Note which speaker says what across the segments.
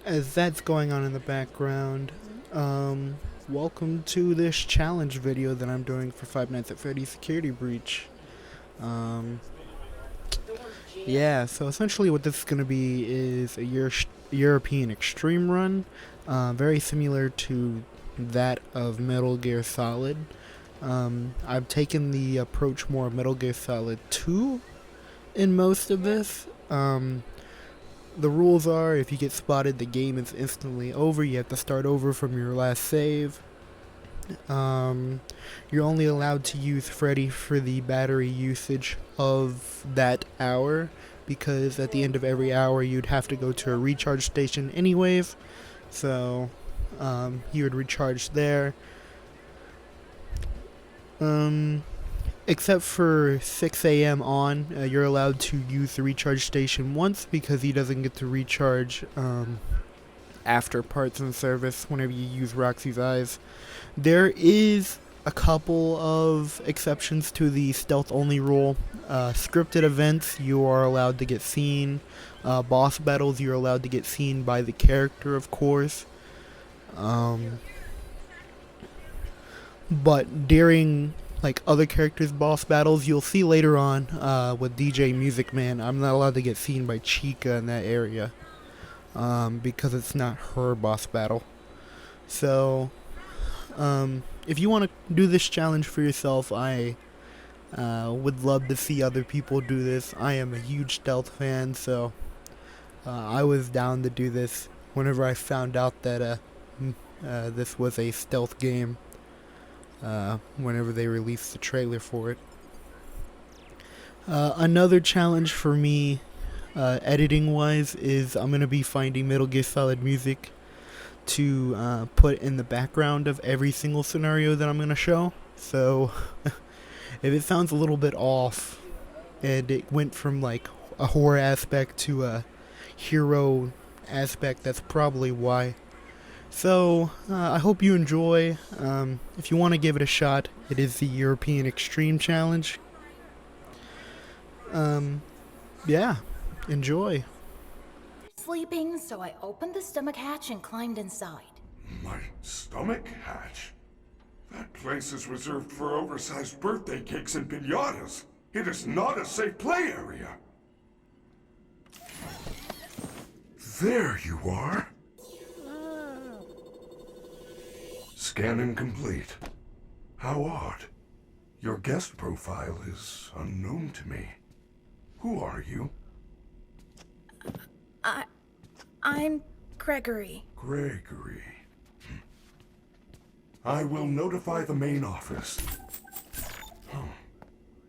Speaker 1: As that's going on in the background, welcome to this challenge video that I'm doing for Five Nights at Freddy's Security Breach. Um, yeah, so essentially what this is going to be is a European extreme run, very similar to that of Metal Gear Solid. I've taken the approach more of Metal Gear Solid 2 in most of this. The rules are if you get spotted, the game is instantly over. You have to start over from your last save. Um, you're only allowed to use Freddy for the battery usage of that hour because at the end of every hour you'd have to go to a recharge station anyways. So you would recharge there. Um, Except for 6 a.m. on, you're allowed to use the recharge station once because he doesn't get to recharge after parts and service whenever you use Roxy's Eyes. There is a couple of exceptions to the stealth only rule. Scripted events, you are allowed to get seen. Boss battles, you're allowed to get seen by the character, of course. Um, but during other characters' boss battles, you'll see later on with DJ Music Man, I'm not allowed to get seen by Chica in that area because it's not her boss battle. So if you want to do this challenge for yourself, I would love to see other people do this. I am a huge stealth fan, so I was down to do this whenever I found out that this was a stealth game. Whenever they released the trailer for it. Another challenge for me, editing wise, is I'm going to be finding Metal Gear Solid music to put in the background of every single scenario that I'm going to show. So, if it sounds a little bit off, and it went from a horror aspect to a hero aspect, that's probably why. So, I hope you enjoy. If you want to give it a shot, it is the European Extreme Challenge. Um, yeah, enjoy.
Speaker 2: Sleeping, so I opened the stomach hatch and climbed inside.
Speaker 3: My stomach hatch? That place is reserved for oversized birthday cakes and piñatas. It is not a safe play area. There you are. Scanning complete. How odd. Your guest profile is unknown to me. Who are you?
Speaker 2: I'm Gregory.
Speaker 3: Gregory. I will notify the main office. Oh.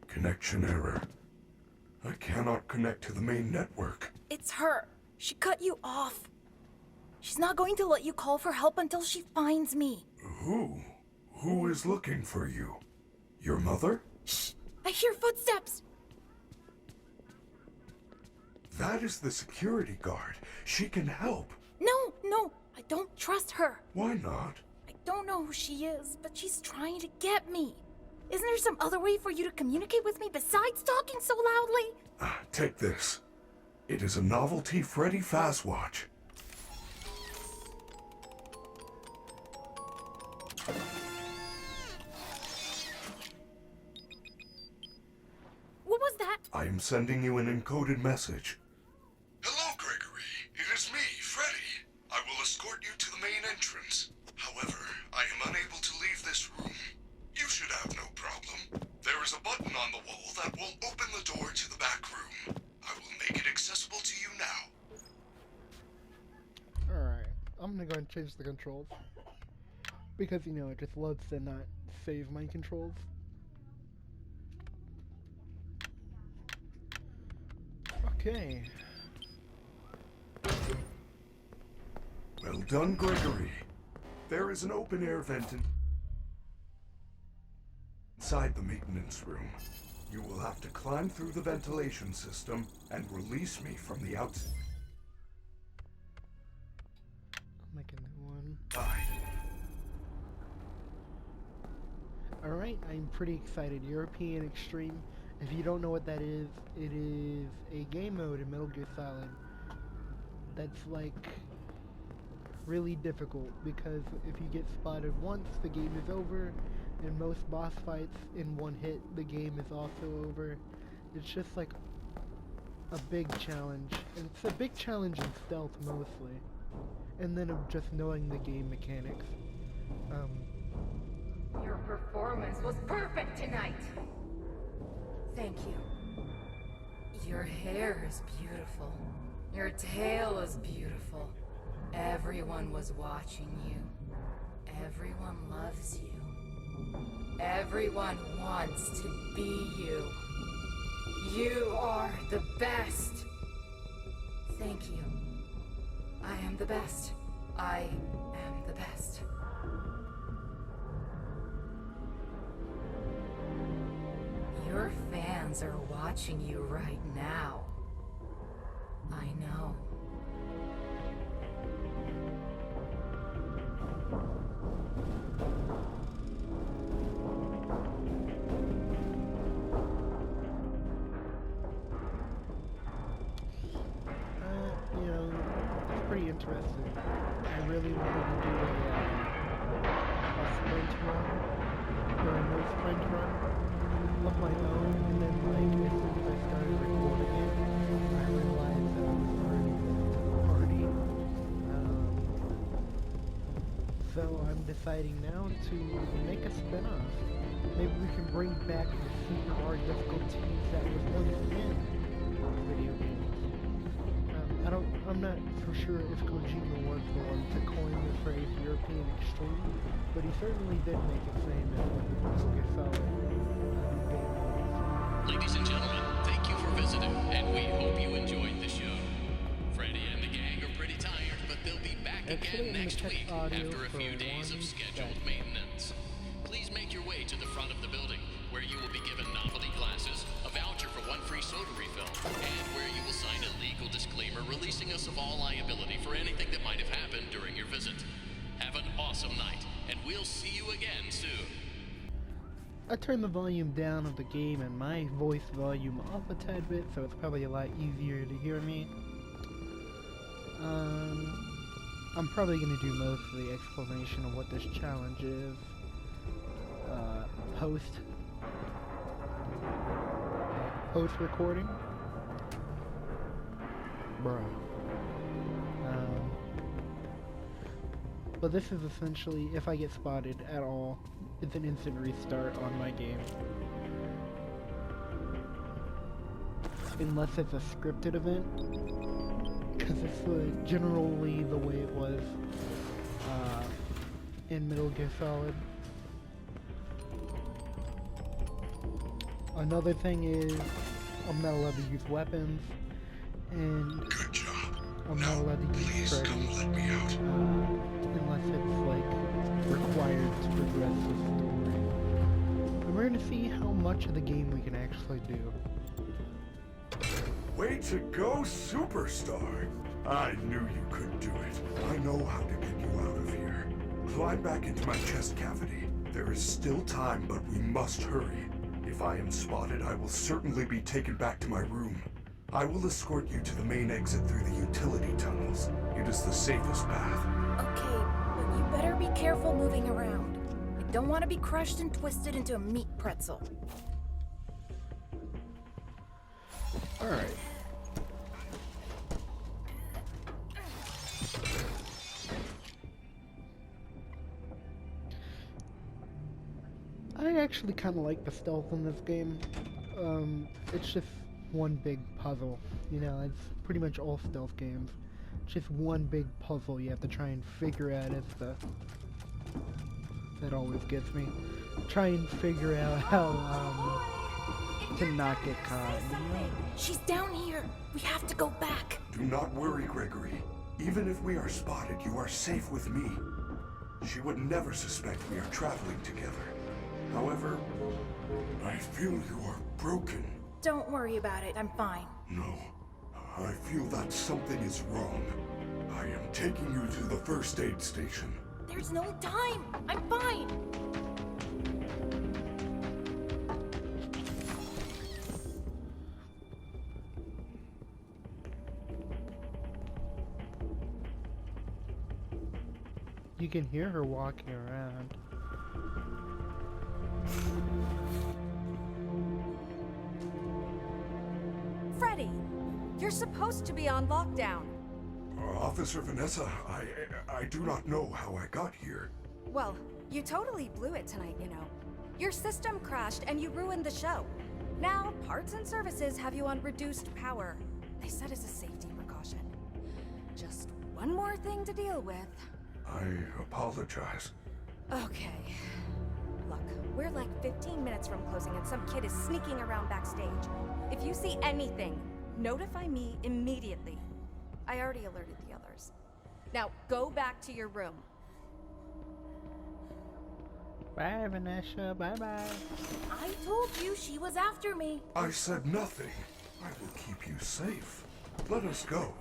Speaker 3: Connection error. I cannot connect to the main network.
Speaker 2: It's her. She cut you off. She's not going to let you call for help until she finds me.
Speaker 3: Who? Who is looking for you? Your mother?
Speaker 2: Shh! I hear footsteps!
Speaker 3: That is the security guard. She can help.
Speaker 2: No, I don't trust her.
Speaker 3: Why not?
Speaker 2: I don't know who she is, but she's trying to get me. Isn't there some other way for you to communicate with me besides talking so loudly?
Speaker 3: Take this. It is a novelty Freddy Fazwatch.
Speaker 2: What was that?
Speaker 3: I am sending you an encoded message. Hello, Gregory. It is me, Freddy. I will escort you to the main entrance. However, I am unable to leave this room. You should have no problem. There is a button on the wall that will open the door to the back room. I will make it accessible to you now.
Speaker 1: Alright, I'm gonna go and change the controls. Because, it just loves to not save my controls. Okay.
Speaker 3: Well done, Gregory. There is an open-air vent inside the maintenance room. You will have to climb through the ventilation system and release me from the outside.
Speaker 1: I'll make a new one.
Speaker 3: Bye.
Speaker 1: Alright, I'm pretty excited. European Extreme. If you don't know what that is, it is a game mode in Metal Gear Solid that's really difficult, because if you get spotted once, the game is over. In most boss fights, in one hit, the game is also over. It's just like a big challenge. And it's a big challenge in stealth mostly. And then of just knowing the game mechanics.
Speaker 4: Your performance was perfect tonight! Thank you. Your hair is beautiful. Your tail is beautiful. Everyone was watching you. Everyone loves you. Everyone wants to be you. You are the best! Thank you. I am the best. I am the best. Your fans are watching you right now. I know.
Speaker 1: You know, it's pretty interesting. I really wanted to do a sprint run, or a no sprint run, of my own, and then like, as soon as I started recording it, I realized that I was already late to the party. So I'm deciding now to make a spin-off. Maybe we can bring back the super hard difficulties that was once in video games. I'm not for sure if Kojima was the one to coin the phrase European Extreme, but he certainly did make it famous with Metal Gear Solid.
Speaker 5: Ladies and gentlemen, thank you for visiting, and we hope you enjoyed the show. Freddy and the gang are pretty tired, but they'll be back again next week after a few days of scheduled maintenance. Please make your way to the front of the building, where you will be given novelty glasses, a voucher for one free soda refill, and where you will sign a legal disclaimer releasing us of all liability for anything that might have happened during your visit. Have an awesome night, and we'll see you again soon.
Speaker 1: I turned the volume down of the game and my voice volume off a tad bit, so it's probably a lot easier to hear me. I'm probably going to do most of the explanation of what this challenge is post recording. But this is essentially, if I get spotted at all, it's an instant restart on my game. Unless it's a scripted event, because it's generally the way it was in Metal Gear Solid. Another thing is, I'm not allowed to use weapons, and
Speaker 3: Good job.
Speaker 1: I'm not allowed to use
Speaker 3: Please
Speaker 1: Freddy,
Speaker 3: come let me out.
Speaker 1: unless it's like required to progress the story. And we're gonna see how much of the game we can actually do.
Speaker 3: Way to go, superstar! I knew you could do it. I know how to get you out of here. Climb back into my chest cavity. There is still time, but we must hurry. If I am spotted, I will certainly be taken back to my room. I will escort you to the main exit through the utility tunnels. It is the safest path.
Speaker 2: Okay, but you better be careful moving around. I don't want to be crushed and twisted into a meat pretzel.
Speaker 1: Alright. I actually kind of like the stealth in this game. It's just one big puzzle. You know, it's pretty much all stealth games. It's just one big puzzle you have to try and figure out. That always gets me. Try and figure out how to not get caught. You know?
Speaker 2: She's down here. We have to go back.
Speaker 3: Do not worry, Gregory. Even if we are spotted, you are safe with me. She would never suspect we are traveling together. However, I feel you are broken.
Speaker 2: Don't worry about it. I'm fine.
Speaker 3: No, I feel that something is wrong. I am taking you to the first aid station.
Speaker 2: There's no time. I'm fine.
Speaker 1: You can hear her walking around.
Speaker 6: Freddy, you're supposed to be on lockdown.
Speaker 3: Officer Vanessa, I do not know how I got here.
Speaker 6: Well, you totally blew it tonight, you know. Your system crashed and you ruined the show. Now, parts and services have you on reduced power. They said as a safety precaution. Just one more thing to deal with.
Speaker 3: I apologize.
Speaker 6: Okay. Look, we're like 15 minutes from closing and some kid is sneaking around backstage. If you see anything, notify me immediately. I already alerted the others. Now, go back to your room.
Speaker 1: Bye, Vanessa. Bye-bye.
Speaker 2: I told you she was after me.
Speaker 3: I said nothing. I will keep you safe. Let us go.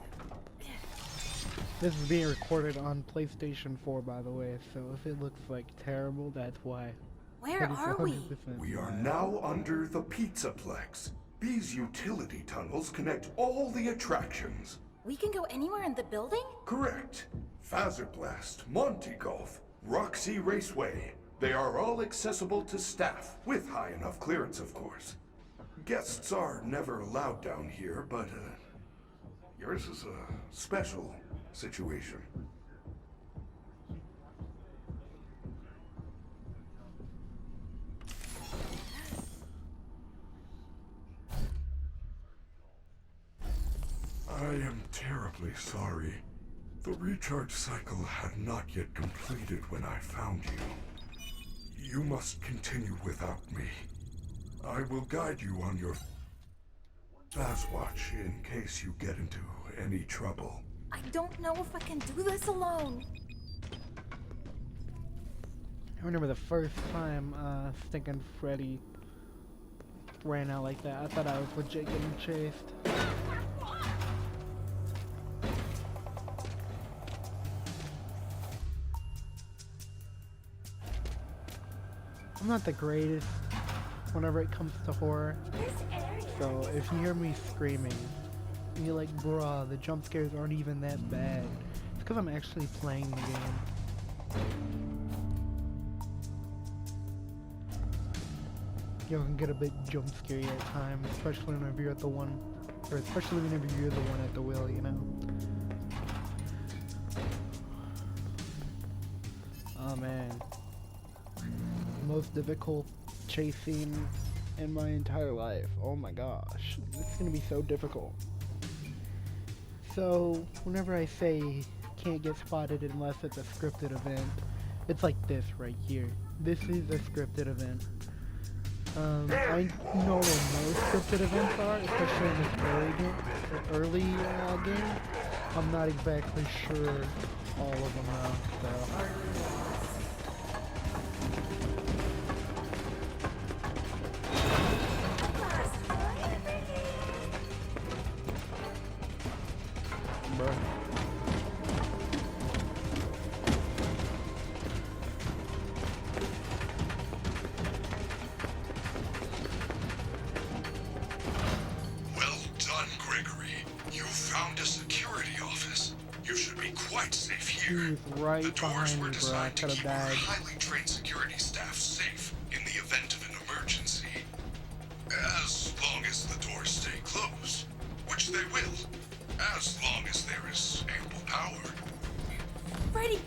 Speaker 1: This is being recorded on PlayStation 4, by the way, so if it looks like terrible, that's why.
Speaker 2: Where are we?
Speaker 1: 100%
Speaker 3: We are now under the Pizzaplex. These utility tunnels connect all the attractions.
Speaker 2: We can go anywhere in the building?
Speaker 3: Correct. Fazerblast, Monte Golf, Roxy Raceway. They are all accessible to staff, with high enough clearance, of course. Guests are never allowed down here, but yours is a special situation. I am terribly sorry. The recharge cycle had not yet completed when I found you. You must continue without me. I will guide you on your Fazwatch in case you get into any trouble.
Speaker 2: I don't know if I can do this alone.
Speaker 1: I remember the first time thinking Freddy ran out like that. I thought I was legit getting chased. I'm not the greatest whenever it comes to horror, so if you hear me screaming, and you're like, bruh, the jump scares aren't even that bad, it's because I'm actually playing the game. You can get a bit jump scary at times, especially whenever you're at the one, or especially whenever you're the one at the wheel, you know? Oh man. Most difficult chase scene in my entire life. Oh my gosh, it's gonna be so difficult. So whenever I say can't get spotted unless it's a scripted event, it's like this right here. This is a scripted event. I know what most scripted events are, especially in this early game. I'm not exactly sure all of them now, so.
Speaker 3: Well done, Gregory. You found a security office. You should be quite safe here.
Speaker 1: He's right
Speaker 3: The doors
Speaker 1: behind
Speaker 3: were
Speaker 1: me, bro. I
Speaker 3: designed to
Speaker 1: could've
Speaker 3: keep our
Speaker 1: died.
Speaker 3: highly trained security staff safe in the event of an emergency. As long as the doors stay closed, which they will, as long as there is ample power.
Speaker 2: Freddy!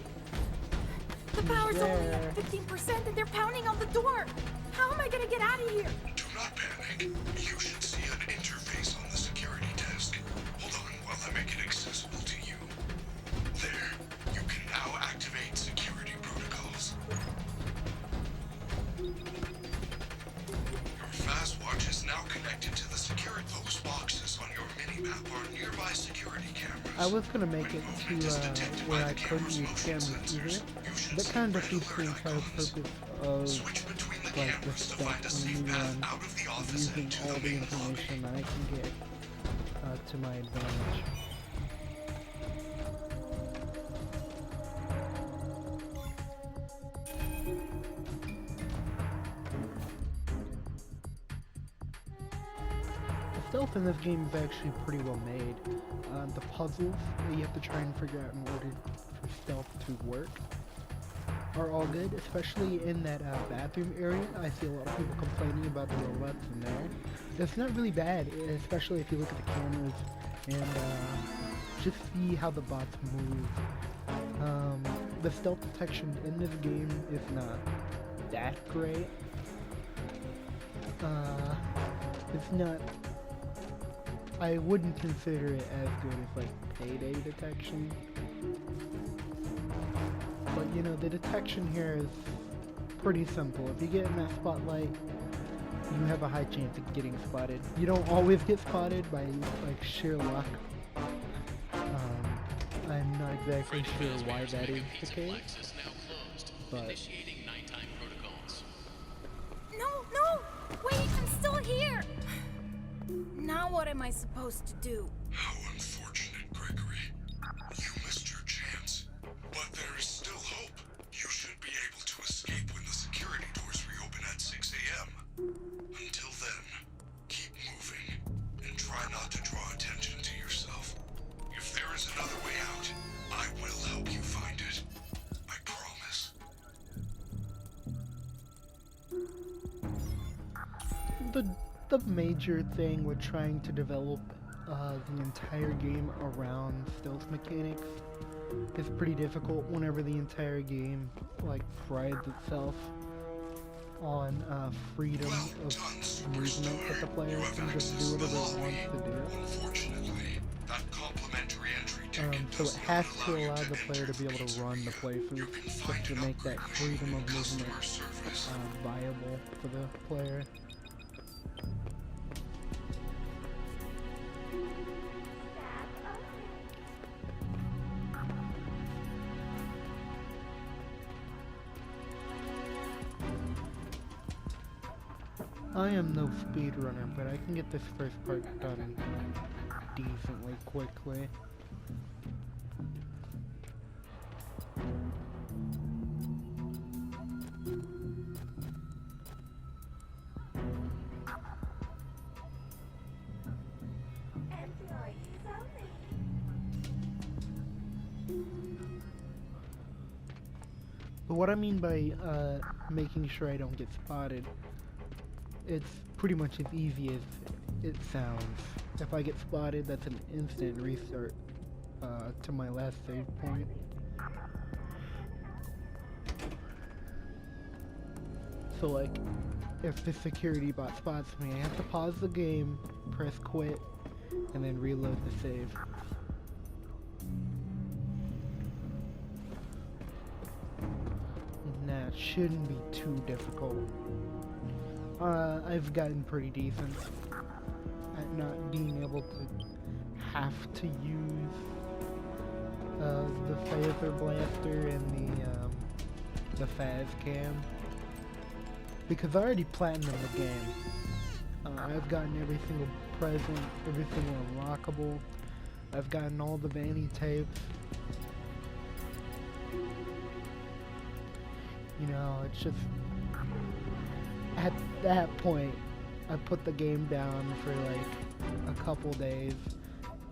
Speaker 2: The power's only
Speaker 1: there.
Speaker 2: at 15% and they're pounding on the door! How am I gonna get out of here?
Speaker 3: Do not panic. You should see an interface on the security desk. Hold on while I make it accessible to you. There, you can now activate security protocols. Your Fazwatch is now connected to the security. Those boxes on your minimap are nearby security cameras.
Speaker 1: I was gonna make it to where I couldn't use cameras either. That kind of defeats the entire purpose of
Speaker 3: Switch between the
Speaker 1: like
Speaker 3: cameras
Speaker 1: this
Speaker 3: to find a
Speaker 1: stuff in
Speaker 3: safe
Speaker 1: the new
Speaker 3: path
Speaker 1: one,
Speaker 3: out of the office and
Speaker 1: using
Speaker 3: into
Speaker 1: all
Speaker 3: the
Speaker 1: the
Speaker 3: main lobby.
Speaker 1: information that I can get to my advantage. The stealth in this game is actually pretty well made. The puzzles that you have to try and figure out in order for stealth to work are all good, especially in that bathroom area. I see a lot of people complaining about the robots in there. It's not really bad, especially if you look at the cameras and just see how the bots move. The stealth detection in this game is not that great. It's not. I wouldn't consider it as good as like payday detection. But you know, the detection here is pretty simple. If you get in that spotlight, you have a high chance of getting spotted. You don't always get spotted by like sheer luck. I'm not exactly sure why that is the case, but
Speaker 2: No! Wait, I'm still here! Now what am I supposed to do?
Speaker 3: How unfortunate, Gregory. You missed your chance. But there is still hope. You should be able to escape when the security doors reopen at 6 a.m. Until then, keep moving and try not to draw attention to yourself. If there is another way out, I will help you find it. I promise.
Speaker 1: the major thing with trying to develop the entire game around stealth mechanics is pretty difficult whenever the entire game like prides itself on freedom of movement that the player can just do whatever it wants to do.
Speaker 3: Unfortunately, that complimentary entry ticket
Speaker 1: So it has to allow the player to be able to run the playthrough just to make that freedom of movement viable for the player. I am no speedrunner, but I can get this first part done decently quickly. But what I mean by making sure I don't get spotted, it's pretty much as easy as it sounds. If I get spotted, that's an instant restart to my last save point. So like, if the security bot spots me, I have to pause the game, press quit, and then reload the save. Nah, it shouldn't be too difficult. I've gotten pretty decent at not being able to have to use the phaser blaster and the phas cam, because I already platinumed the game. I've gotten every single present, every single unlockable. I've gotten all the vanity tapes. You know, it's just at that point, I put the game down for like a couple days,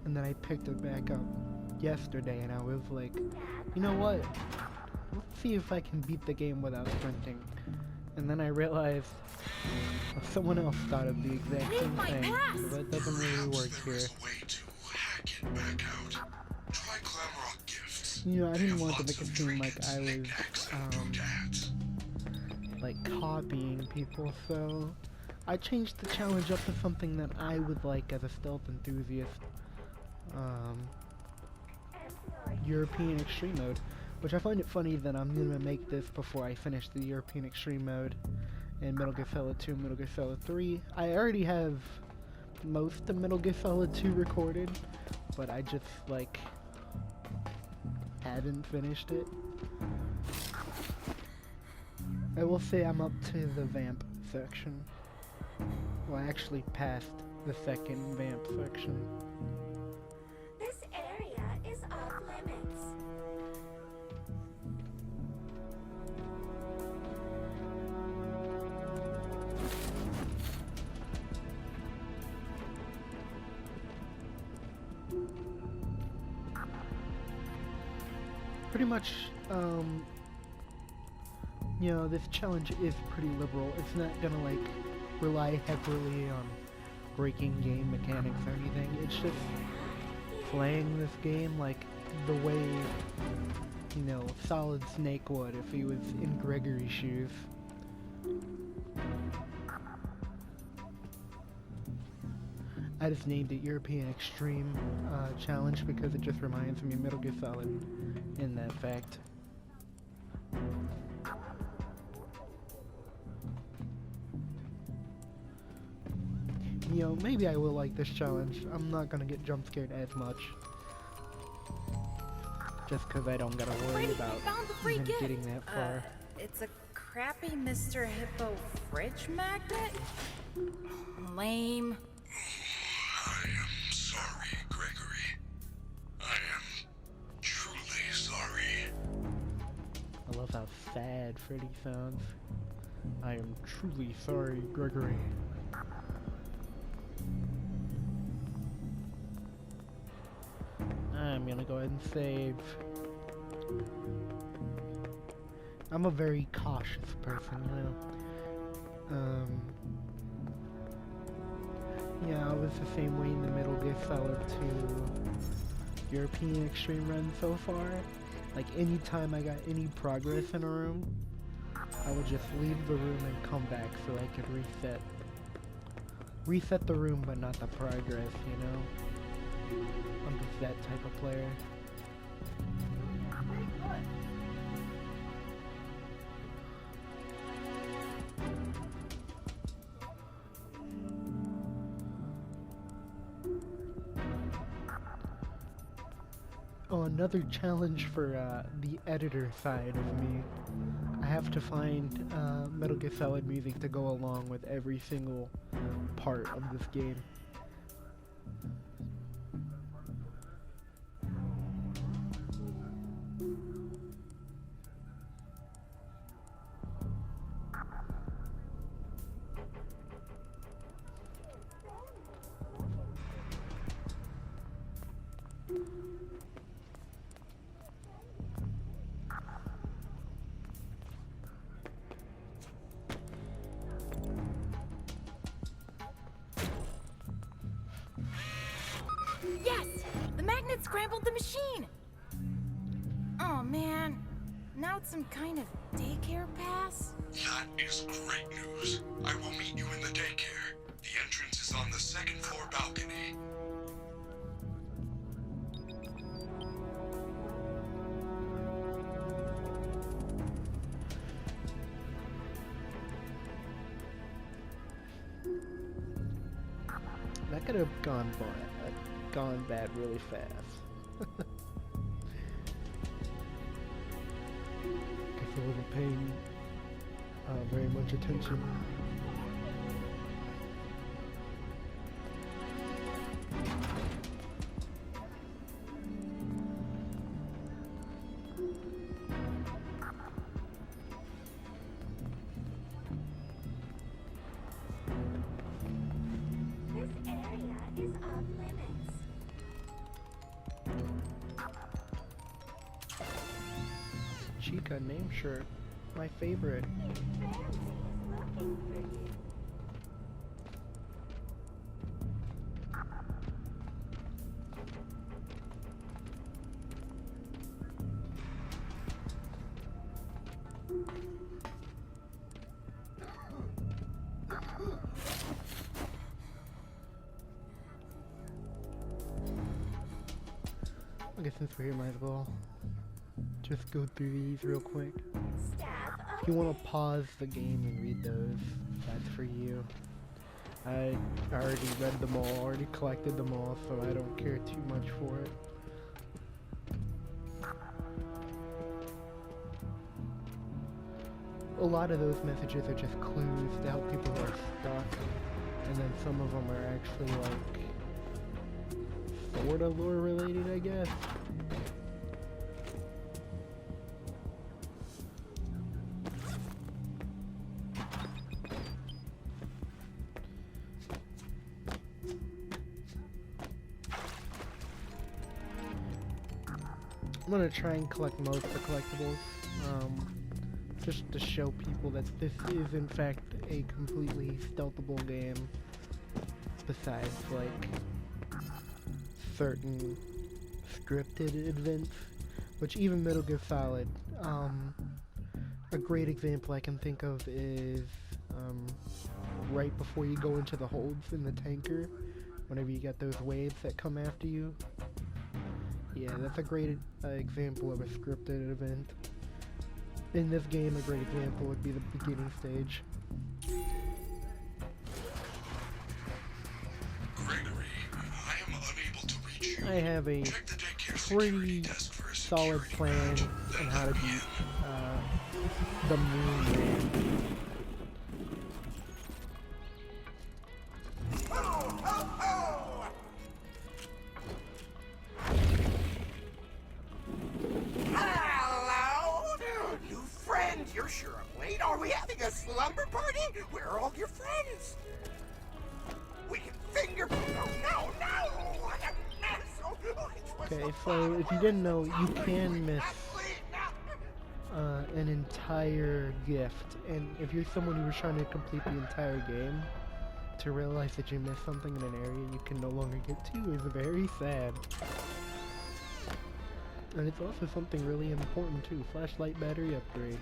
Speaker 1: and then I picked it back up yesterday, and I was like, you know what? Let's see if I can beat the game without sprinting. And then I realized someone else thought of the exact same thing, so that doesn't really work here. You know, I didn't want to make it seem like I was like copying people, so I changed the challenge up to something that I would like as a stealth enthusiast. European Extreme Mode, which I find it funny that I'm gonna make this before I finish the European Extreme Mode in Metal Gear Solid 2, Metal Gear Solid 3. I already have most of Metal Gear Solid 2 recorded, but I just like haven't finished it. I will say I'm up to the vamp section. Well, I actually passed the second vamp section.
Speaker 7: This area is off limits.
Speaker 1: Pretty much, you know, this challenge is pretty liberal. It's not gonna like rely heavily on breaking game mechanics or anything. It's just playing this game like the way, you know, Solid Snake would if he was in Gregory's shoes. I just named it European Extreme Challenge because it just reminds me of Metal Gear Solid in that fact. You know, maybe I will like this challenge. I'm not gonna get jump scared as much. Just cause I don't gotta worry about even getting that far.
Speaker 2: It's a crappy Mr. Hippo fridge magnet? Lame.
Speaker 3: I am sorry, Gregory. I am truly sorry.
Speaker 1: I love how sad Freddy sounds. I am truly sorry, Gregory. I'm gonna go ahead and save. I'm a very cautious person, you know. Yeah, I was the same way in the Metal Gear Solid 2 European Extreme run so far. Like, anytime I got any progress in a room, I would just leave the room and come back so I could reset. Reset the room, but not the progress, you know? I'm just that type of player. Oh, another challenge for the editor side of me. I have to find Metal Gear Solid music to go along with every single part of this game.
Speaker 2: Yes! The magnet scrambled the machine! Oh man, now it's some kind of daycare pass?
Speaker 3: That is great news. I will meet you in the daycare. The entrance is on the second floor balcony.
Speaker 1: That could have gone bad really fast. Guess I wasn't paying very much attention.
Speaker 7: This area is off limits.
Speaker 1: Chica name shirt, my favorite.
Speaker 7: Family is looking for you.
Speaker 1: I guess since we're here, might as well just go through these real quick.
Speaker 7: Staff
Speaker 1: If you want to pause the game and read those, that's for you. I already read them all, already collected them all, so I don't care too much for it. A lot of those messages are just clues to help people who are stuck, and then some of them are actually like sort of lore related, I guess. I'm gonna try and collect most of the collectibles. just to show people that this is in fact a completely stealthable game, besides like certain scripted events, which even Metal Gear Solid, a great example I can think of is right before you go into the holds in the tanker, whenever you get those waves that come after you. Yeah, that's a great example of a scripted event. In this game, a great example would be the beginning stage.
Speaker 3: Gregory, I am unable to reach you.
Speaker 1: I have a
Speaker 3: Check the daycare security
Speaker 1: pretty
Speaker 3: desk for a
Speaker 1: solid
Speaker 3: security
Speaker 1: plan
Speaker 3: badge,
Speaker 1: on
Speaker 3: then
Speaker 1: how to
Speaker 3: let me
Speaker 1: beat
Speaker 3: in.
Speaker 1: the Moon Man.
Speaker 8: Hello! New friend, you're sure I'm late. Are we having a slumber party? Where are all your friends? We can finger... Oh, no! What a mess!
Speaker 1: Okay, so if you didn't know, you can miss an entire gift, and if you're someone who was trying to complete the entire game, to realize that you missed something in an area you can no longer get to is very sad. And it's also something really important too, flashlight battery upgrade.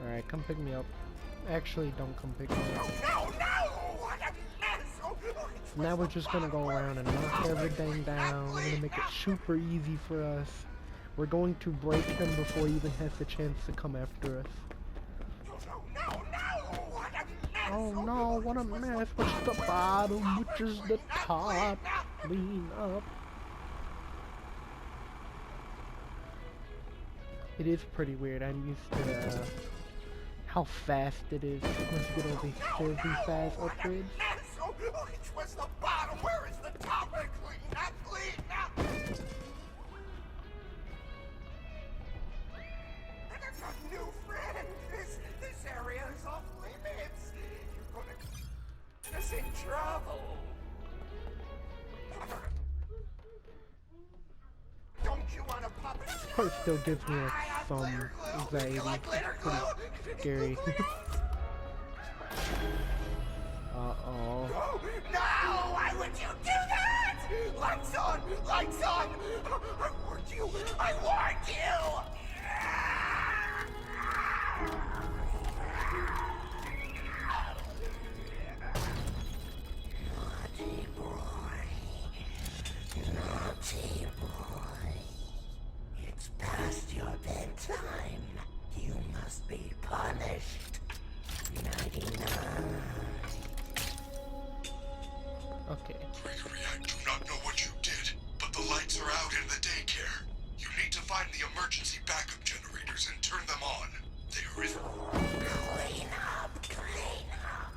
Speaker 1: Alright, come pick me up. Actually, don't come pick me up.
Speaker 8: No! What a mess!
Speaker 1: Now we're just gonna go around and knock everything down. We're gonna make it super easy for us. We're going to break him before he even has the chance to come after us. Oh no, what a mess. Which is the bottom, which is the top. Clean up. It is pretty weird. I'm used to how fast it is once you get all these crazy fast upgrades.
Speaker 8: Which was the bottom? Where is the top? Clean up! And I've got a new friend. This area is off limits. You're gonna get us in trouble. Don't you want to pop it?
Speaker 1: This part still gives me like some anxiety. Pretty scary. Uh-oh.
Speaker 8: No! Why would you do that? Lights on! Lights on! I warned you! I warned you! Naughty boy. Naughty boy. It's past your bedtime. You must be punished. 99.
Speaker 1: Okay.
Speaker 3: Gregory, I do not know what you did, but the lights are out in the daycare. You need to find the emergency backup generators and turn them on. There is...
Speaker 8: Clean up, clean up.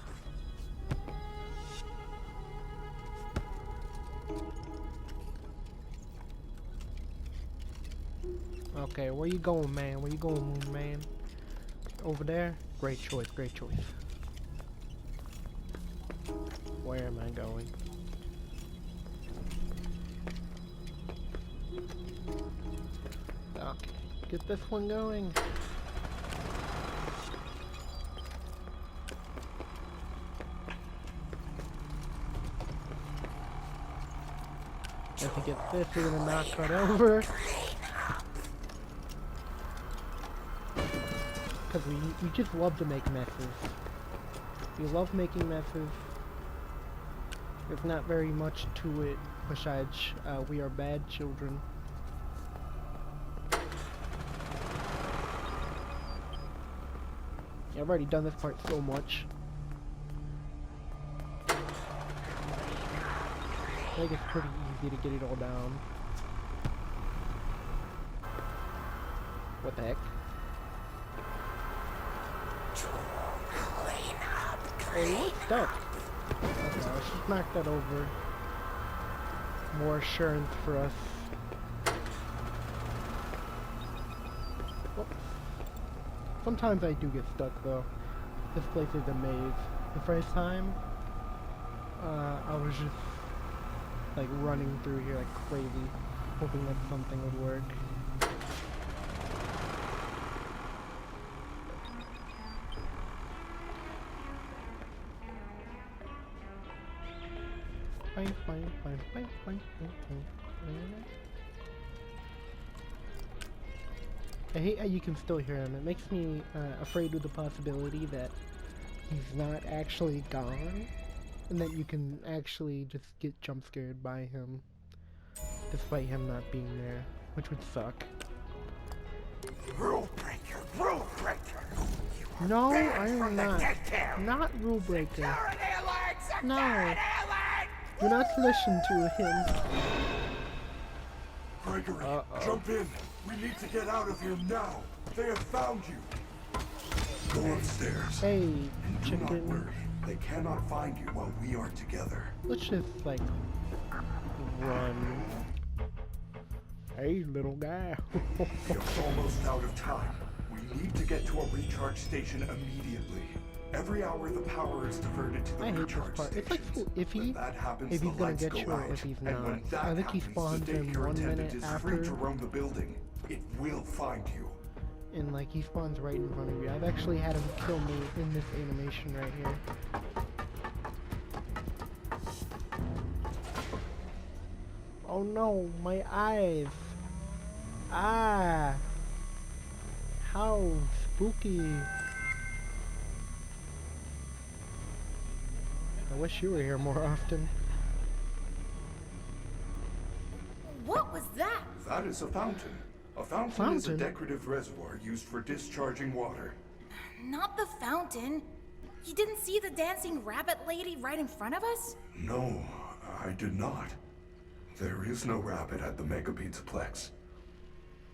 Speaker 1: Okay, where you going, man? Where you going, Moon Man? Over there? Great choice, great choice. Where am I going? Okay, get this one going. If we get this, we're gonna knock it over. Because we just love to make messes. We love making messes. There's not very much to it besides we are bad children. Yeah, I've already done this part so much. I think it's pretty easy to get it all down. What the heck? Hey, what's stuck? Okay, let's just knock that over. More assurance for us. Whoops. Sometimes I do get stuck though. This place is a maze. The first time, I was just like running through here like crazy, hoping that something would work.
Speaker 9: I hate how you can still hear him. It makes me afraid of the possibility that he's not actually gone, and that you can actually just get jump scared by him, despite him not being there, which would suck.
Speaker 8: Rule breaker, rule breaker.
Speaker 9: No,
Speaker 8: Banned
Speaker 9: I am
Speaker 8: from the
Speaker 9: not.
Speaker 8: get-go.
Speaker 9: Not rule breaker.
Speaker 8: Security alert! Security
Speaker 9: No.
Speaker 8: alert!
Speaker 9: Do not listen to him.
Speaker 3: Gregory, jump in. We need to get out of here now. They have found you. Go upstairs.
Speaker 9: Hey,
Speaker 3: Do not
Speaker 9: chicken.
Speaker 3: worry. They cannot find you while we are together.
Speaker 9: Let's just, like, run. Hey, little guy.
Speaker 3: We are almost out of time. We need to get to a recharge station immediately. Every hour the power is diverted to the
Speaker 9: I hate this
Speaker 3: recharge
Speaker 9: part. It's
Speaker 3: stations.
Speaker 9: like so iffy
Speaker 3: When that happens,
Speaker 9: if he's
Speaker 3: the
Speaker 9: gonna
Speaker 3: lights
Speaker 9: get
Speaker 3: go
Speaker 9: you or
Speaker 3: out.
Speaker 9: if he's
Speaker 3: And
Speaker 9: not.
Speaker 3: when that
Speaker 9: I think he
Speaker 3: happens,
Speaker 9: spawns
Speaker 3: the
Speaker 9: in
Speaker 3: daycare
Speaker 9: 1
Speaker 3: attendant
Speaker 9: minute
Speaker 3: is
Speaker 9: after,
Speaker 3: free to roam the building. It will find you.
Speaker 9: and like he spawns right in front of you. I've actually had him kill me in this animation right here. Oh no, my eyes! Ah! How spooky! I wish you were here more often.
Speaker 2: What was that?
Speaker 3: That is a fountain. A fountain is a
Speaker 9: Fountain?
Speaker 3: decorative reservoir used for discharging water.
Speaker 2: Not the fountain. You didn't see the dancing rabbit lady right in front of us?
Speaker 3: No, I did not. There is no rabbit at the Mega Pizzaplex.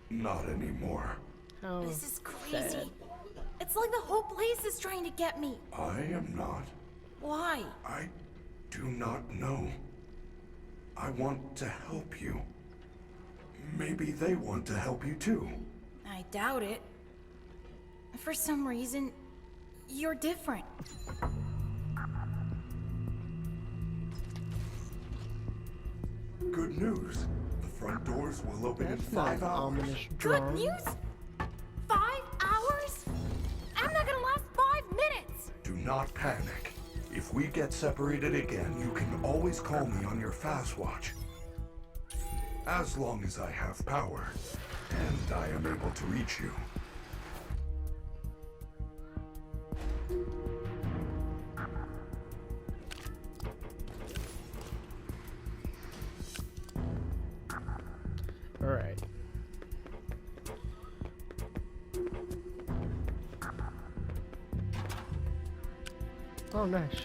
Speaker 3: Not anymore.
Speaker 9: How
Speaker 2: This is crazy.
Speaker 9: sad.
Speaker 2: It's like the whole place is trying to get me.
Speaker 3: I am not.
Speaker 2: Why?
Speaker 3: I do not know. I want to help you. Maybe they want to help you too.
Speaker 2: I doubt it. For some reason, you're different.
Speaker 3: Good news. The front doors will open
Speaker 9: That's
Speaker 3: in
Speaker 9: not
Speaker 3: 5
Speaker 9: an
Speaker 3: hours.
Speaker 9: ominous
Speaker 2: Good
Speaker 9: drawing.
Speaker 2: news? 5 hours? I'm not gonna last 5 minutes!
Speaker 3: Do not panic. If we get separated again, you can always call me on your fast watch. As long as I have power, and I am able to reach you.
Speaker 9: Alright. Oh, nice.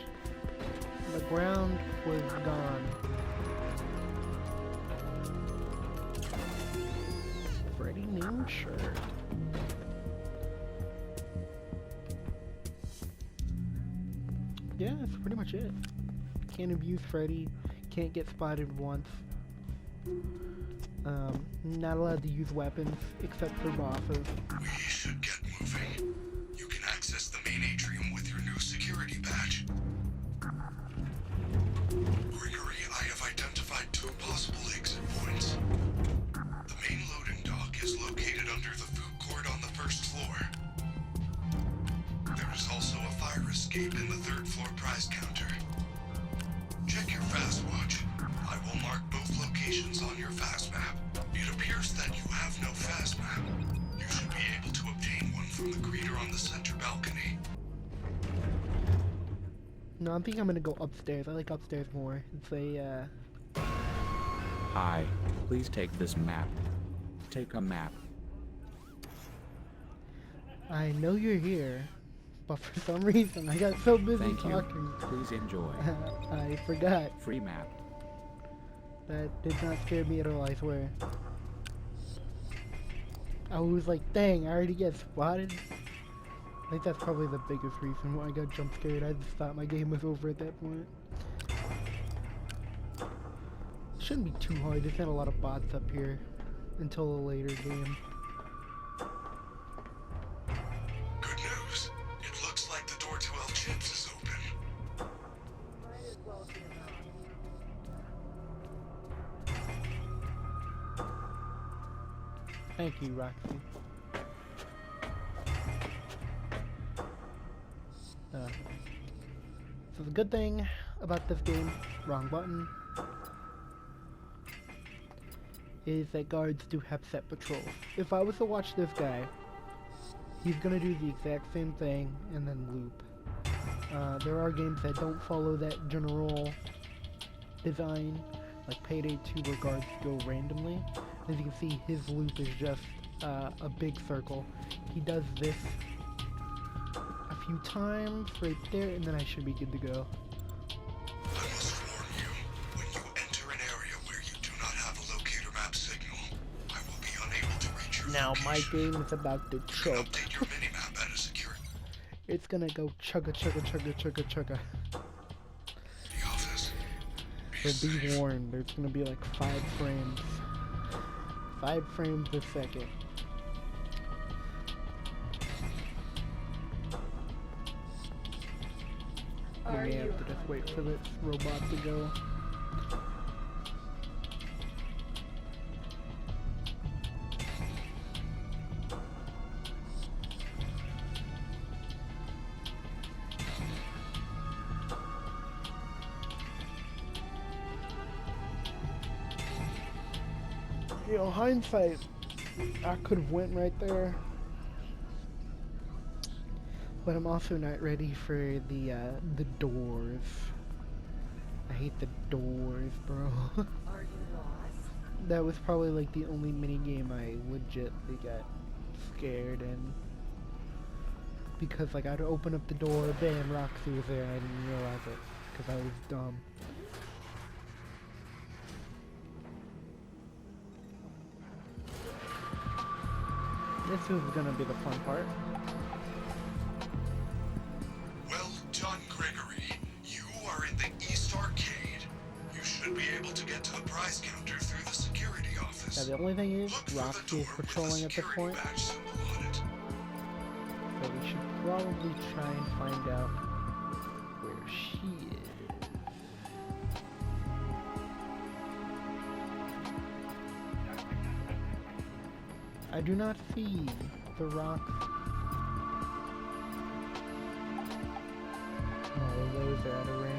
Speaker 9: The ground was gone. Freddy name shirt. Yeah, that's pretty much it. Can't abuse Freddy. Can't get spotted once. Not allowed to use weapons except for bosses.
Speaker 3: We should get moving. You can access the main atrium with your new security badge. Gregory, I have identified 2 possible exit points. The main loading dock is located under the food court on the 1st floor. There is also a fire escape in the 3rd floor prize counter. Check your fast watch. I will mark both locations on your fast map. It appears that you have no fast map. You should be able to obtain one from the greeter on the center balcony.
Speaker 9: No, I think I'm gonna go upstairs. I like upstairs more. It's a,
Speaker 10: Hi, please take this map. Take a map.
Speaker 9: I know you're here, but for some reason I got so busy
Speaker 10: Thank you.
Speaker 9: talking.
Speaker 10: Please enjoy.
Speaker 9: I forgot.
Speaker 10: Free map.
Speaker 9: That did not scare me at all, I swear. I was like, dang, I already get spotted. I think that's probably the biggest reason why I got jump scared. I just thought my game was over at that point. Shouldn't be too hard. There's not a lot of bots up here until a later game.
Speaker 3: Good news. It looks like the door to El Chips is open.
Speaker 9: Thank you, Roxy. So the good thing about this game, wrong button, is that guards do have set patrols. If I was to watch this guy, he's gonna do the exact same thing and then loop. There are games that don't follow that general design, like Payday 2 where guards go randomly. As you can see, his loop is just a big circle. He does this a few times right there, and then I should be good to go.
Speaker 3: I must warn you, when you enter an area where you do not have a locator map signal, I will be unable to reach your
Speaker 9: Now my
Speaker 3: location.
Speaker 9: game is about to
Speaker 3: You can
Speaker 9: choke.
Speaker 3: update your minimap at a security.
Speaker 9: It's gonna go chugga chugga chugga chugga chugga.
Speaker 3: The office. Be
Speaker 9: So be
Speaker 3: safe.
Speaker 9: warned, there's gonna be like 5 frames. 5 frames a second. We may have to just wait for this robot to go. You know, hindsight, I could have went right there. But I'm also not ready for the doors. I hate the doors, bro.
Speaker 4: Are you lost?
Speaker 9: That was probably like the only minigame I legitly got scared in. Because like I'd open up the door, bam, Roxy was there, and I didn't realize it. Because I was dumb. This is gonna be the fun part.
Speaker 3: Well done, Gregory. You are in the East Arcade. You should be able to get to the prize counter through the security office.
Speaker 9: Now the only thing is,
Speaker 3: Look for the
Speaker 9: Roxy
Speaker 3: door
Speaker 9: is
Speaker 3: with the
Speaker 9: patrolling at this
Speaker 3: security
Speaker 9: point.
Speaker 3: badge symbol on it.
Speaker 9: So we should probably try and find out where she is. I do not see the rock. Oh, those are out of range.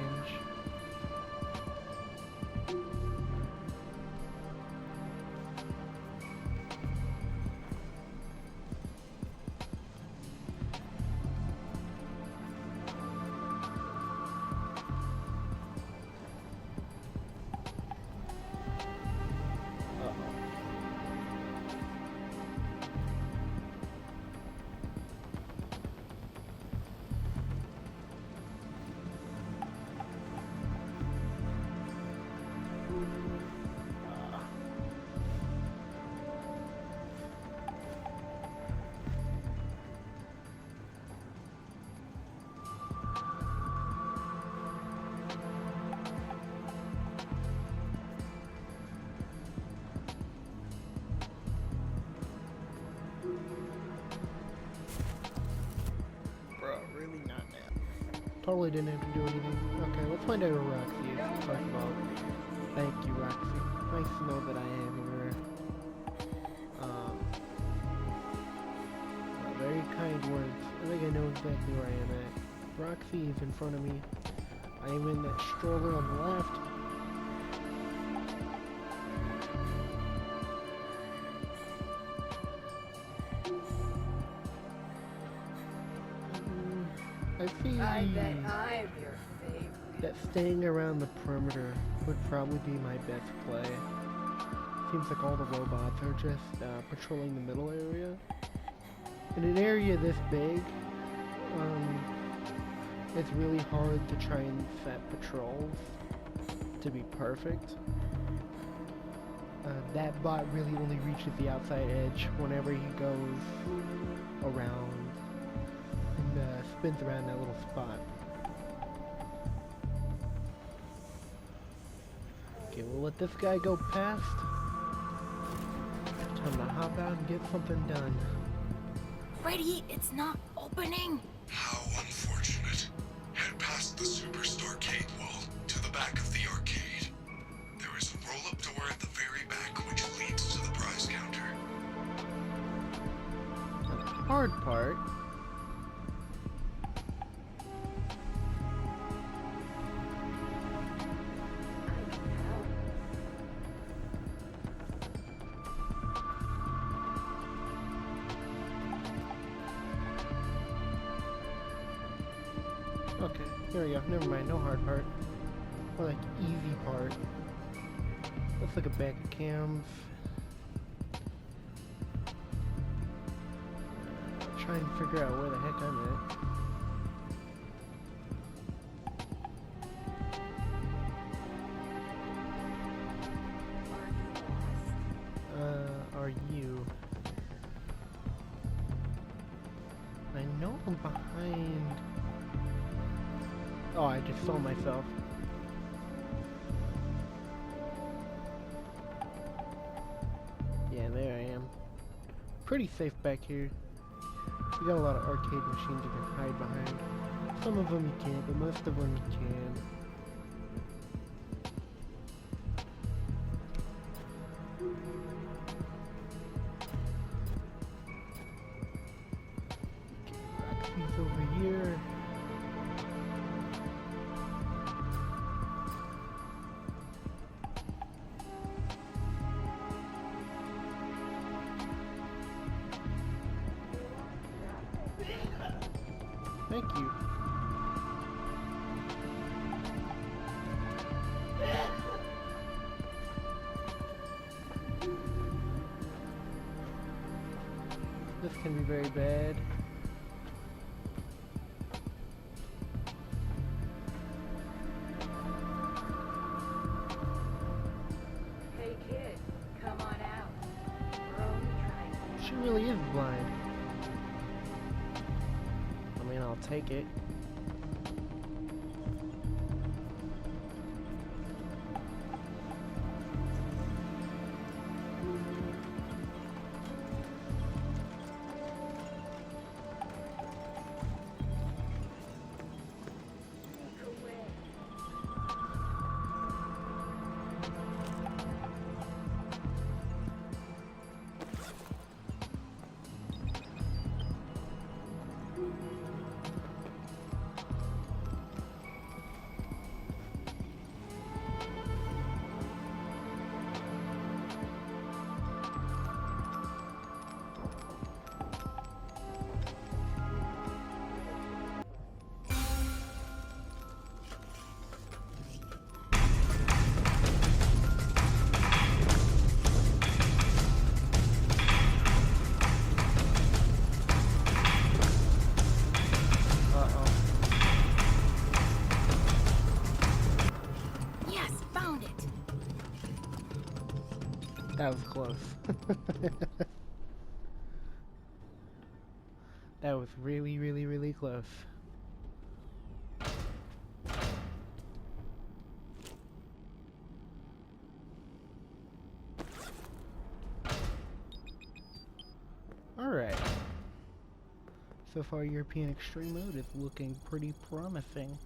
Speaker 9: Totally didn't have to do anything. Okay, let's find out where Roxy is, first of all. Thank you, Roxy. Nice to know that I am here. Very kind words. I think I know exactly where I am at. Roxy is in front of me. I am in that stroller on the left. I see
Speaker 4: I bet I'm your favorite.
Speaker 9: that staying around the perimeter would probably be my best play. Seems like all the robots are just patrolling the middle area. In an area this big, it's really hard to try and set patrols to be perfect. That bot really only reaches the outside edge whenever he goes around and spins around that little spot. Okay, we'll let this guy go past. Time to hop out and get something done.
Speaker 2: Freddy, it's not opening.
Speaker 3: How unfortunate. Head past the Superstar Arcade wall to the back of the arcade. There is a roll-up door at the very back which leads to the prize counter.
Speaker 9: The hard part Okay, here we go. Never mind, no hard part. Or like easy part. Let's look at back of cams. Try and figure out where the heck I'm at. Are you? I know I'm behind. Oh, I just saw myself. Yeah, there I am. Pretty safe back here. You got a lot of arcade machines you can hide behind. Some of them you can't, but most of them you can. Roxy's over here. Thank you. This can be very bad.
Speaker 4: Hey kid, come on out. We're only trying.
Speaker 9: She really is blind. I mean, I'll take it.
Speaker 2: Yes, found it.
Speaker 9: That was close. That was really, really, really close. Alright. So far, European Extreme Mode is looking pretty promising.